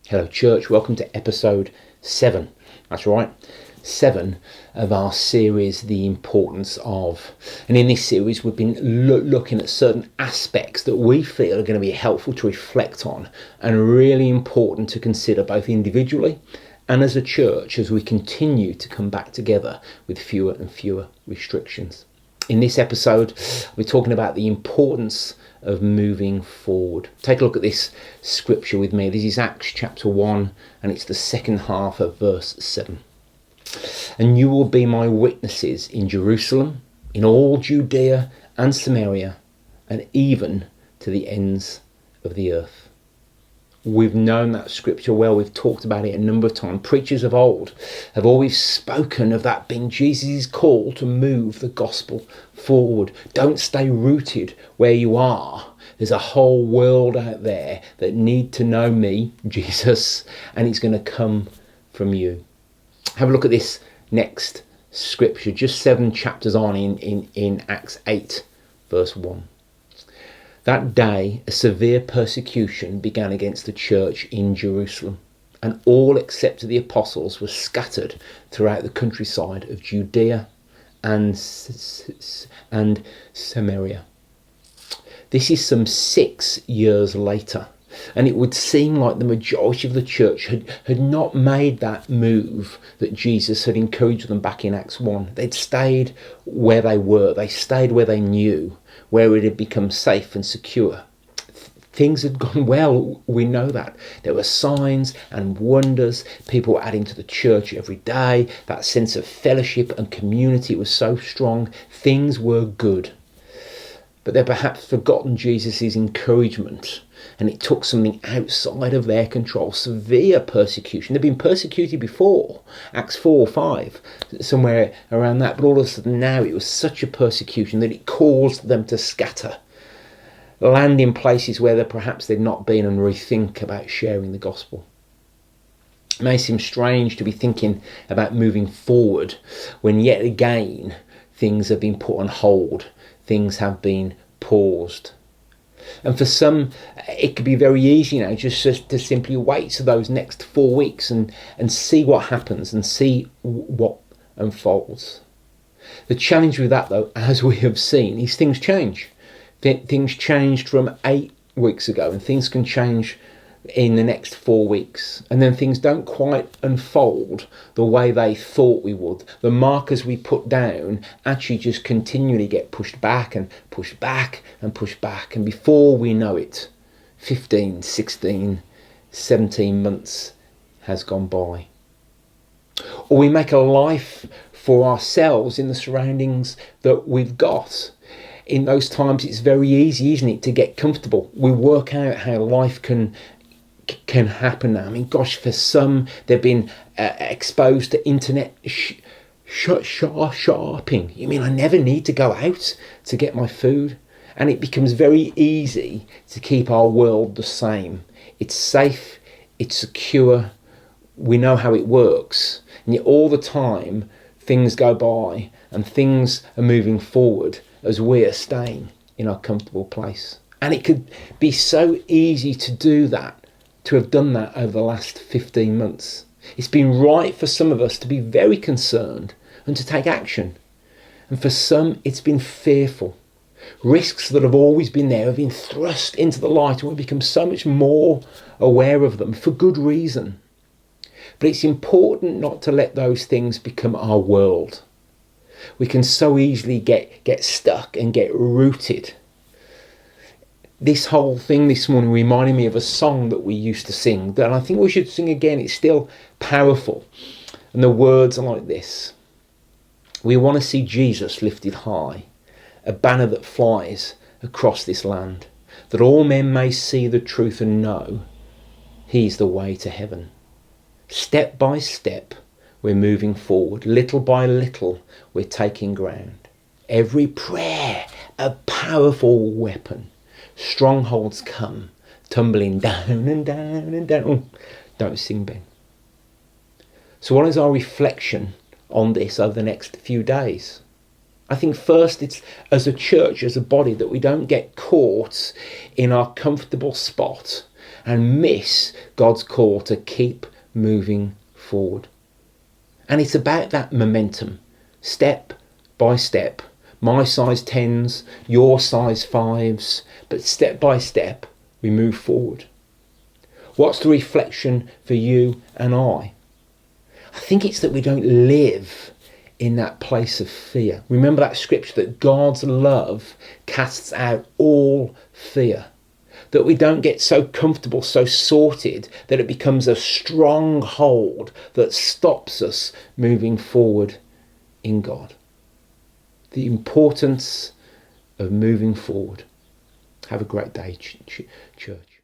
Hello church, welcome to episode 7. That's right, 7 of our series, The Importance of. And in this series we've been looking at certain aspects that we feel are going to be helpful to reflect on and really important to consider both individually and as a church as we continue to come back together with fewer and fewer restrictions. In this episode, we're talking about the importance of moving forward. Take a look at this scripture with me. This is Acts chapter 1, and it's the second half of verse 7. And you will be my witnesses in Jerusalem, in all Judea and Samaria, and even to the ends of the earth. We've known that scripture well. We've talked about it a number of times. Preachers of old have always spoken of that being Jesus' call to move the gospel forward. Don't stay rooted where you are. There's a whole world out there that need to know me, Jesus, and it's going to come from you. Have a look at this next scripture, just 7 chapters on in Acts 8, verse 1. That day, a severe persecution began against the church in Jerusalem, and all except the apostles were scattered throughout the countryside of Judea and Samaria. This is some 6 years later, and it would seem like the majority of the church had not made that move that Jesus had encouraged them back in Acts 1. They'd stayed where they were. They stayed where they knew, where it had become safe and secure. Things had gone well, we know that. There were signs and wonders. People were adding to the church every day. That sense of fellowship and community was so strong. Things were good. But they'd perhaps forgotten Jesus' encouragement, and it took something outside of their control, severe persecution. They'd been persecuted before, Acts 4 or 5, somewhere around that, but all of a sudden now it was such a persecution that it caused them to scatter, land in places where perhaps they'd not been, and rethink about sharing the gospel. It may seem strange to be thinking about moving forward when yet again things have been put on hold, things have been paused. And for some, it could be very easy now just to simply wait to those next 4 weeks and see what happens and see what unfolds. The challenge with that, though, as we have seen, is things change. Things changed from 8 weeks ago, and things can change in the next 4 weeks. And then things don't quite unfold the way they thought we would. The markers we put down actually just continually get pushed back and pushed back and pushed back. And before we know it, 15, 16, 17 months has gone by. Or we make a life for ourselves in the surroundings that we've got. In those times, it's very easy, isn't it, to get comfortable. We work out how life can happen now. I mean, gosh, for some, they've been exposed to internet shopping. You mean I never need to go out to get my food? And it becomes very easy to keep our world the same. It's safe, it's secure, we know how it works. And yet all the time, things go by and things are moving forward as we are staying in our comfortable place. And it could be so easy to do that, to have done that over the last 15 months. It's been right for some of us to be very concerned and to take action. And for some, it's been fearful. Risks that have always been there have been thrust into the light, and we become so much more aware of them for good reason. But it's important not to let those things become our world. We can so easily get stuck and get rooted. This whole thing this morning reminded me of a song that we used to sing, that I think we should sing again. It's still powerful. And the words are like this. We want to see Jesus lifted high, a banner that flies across this land, that all men may see the truth and know he's the way to heaven. Step by step, we're moving forward. Little by little, we're taking ground. Every prayer, a powerful weapon. Strongholds come tumbling down and down and down. Don't sing, Ben. So what is our reflection on this over the next few days? I think first it's as a church, as a body, that we don't get caught in our comfortable spot and miss God's call to keep moving forward. And it's about that momentum, step by step. My size 10s, your size 5s, but step by step we move forward. What's the reflection for you and I? I think it's that we don't live in that place of fear. Remember that scripture that God's love casts out all fear. That we don't get so comfortable, so sorted, that it becomes a stronghold that stops us moving forward in God. The importance of moving forward. Have a great day, church.